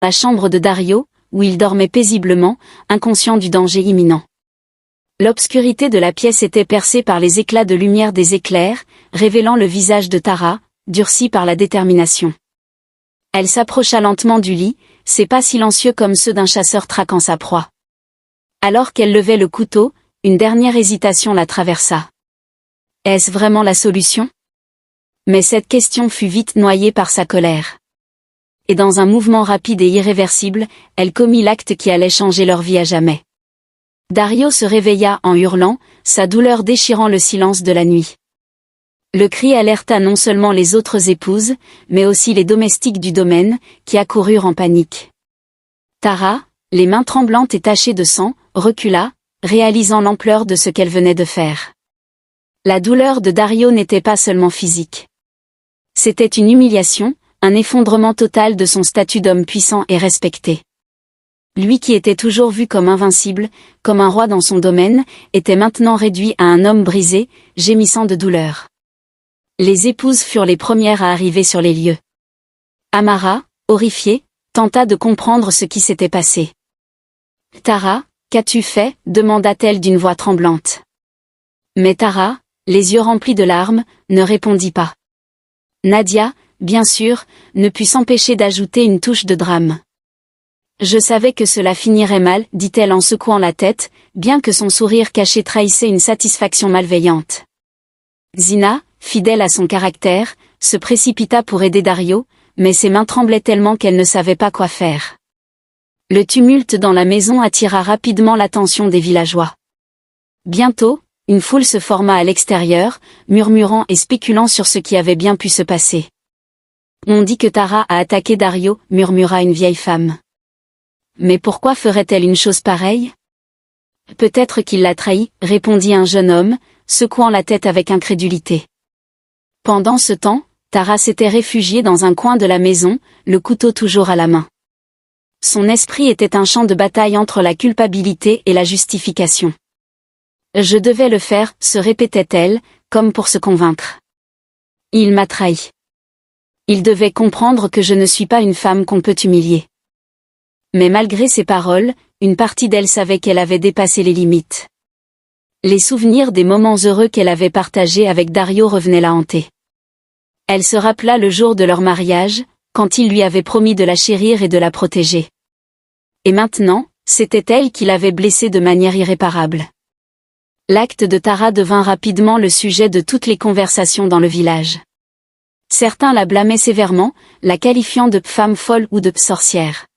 la chambre de Dario, où il dormait paisiblement, inconscient du danger imminent. L'obscurité de la pièce était percée par les éclats de lumière des éclairs, révélant le visage de Tara, durci par la détermination. Elle s'approcha lentement du lit, ses pas silencieux comme ceux d'un chasseur traquant sa proie. Alors qu'elle levait le couteau, une dernière hésitation la traversa. Est-ce vraiment la solution? Mais cette question fut vite noyée par sa colère. Et dans un mouvement rapide et irréversible, elle commit l'acte qui allait changer leur vie à jamais. Dario se réveilla en hurlant, sa douleur déchirant le silence de la nuit. Le cri alerta non seulement les autres épouses, mais aussi les domestiques du domaine, qui accoururent en panique. Tara, les mains tremblantes et tachées de sang, recula, réalisant l'ampleur de ce qu'elle venait de faire. La douleur de Dario n'était pas seulement physique. C'était une humiliation, un effondrement total de son statut d'homme puissant et respecté. Lui qui était toujours vu comme invincible, comme un roi dans son domaine, était maintenant réduit à un homme brisé, gémissant de douleur. Les épouses furent les premières à arriver sur les lieux. Amara, horrifiée, tenta de comprendre ce qui s'était passé. « Tara, qu'as-tu fait » demanda-t-elle d'une voix tremblante. Mais Tara, les yeux remplis de larmes, ne répondit pas. Nadia, bien sûr, ne put s'empêcher d'ajouter une touche de drame. « Je savais que cela finirait mal, dit-elle en secouant la tête, bien que son sourire caché trahissait une satisfaction malveillante. Zina, fidèle à son caractère, se précipita pour aider Dario, mais ses mains tremblaient tellement qu'elle ne savait pas quoi faire. Le tumulte dans la maison attira rapidement l'attention des villageois. Bientôt, une foule se forma à l'extérieur, murmurant et spéculant sur ce qui avait bien pu se passer. « On dit que Tara a attaqué Dario » murmura une vieille femme. « Mais pourquoi ferait-elle une chose pareille ?»« Peut-être qu'il l'a trahi » répondit un jeune homme, secouant la tête avec incrédulité. Pendant ce temps, Tara s'était réfugiée dans un coin de la maison, le couteau toujours à la main. Son esprit était un champ de bataille entre la culpabilité et la justification. « Je devais le faire » se répétait-elle, comme pour se convaincre. « Il m'a trahi. Il devait comprendre que je ne suis pas une femme qu'on peut humilier. » Mais malgré ces paroles, une partie d'elle savait qu'elle avait dépassé les limites. Les souvenirs des moments heureux qu'elle avait partagés avec Dario revenaient la hanter. Elle se rappela le jour de leur mariage, quand il lui avait promis de la chérir et de la protéger. Et maintenant, c'était elle qui l'avait blessée de manière irréparable. L'acte de Tara devint rapidement le sujet de toutes les conversations dans le village. Certains la blâmaient sévèrement, la qualifiant de femme folle ou de sorcière.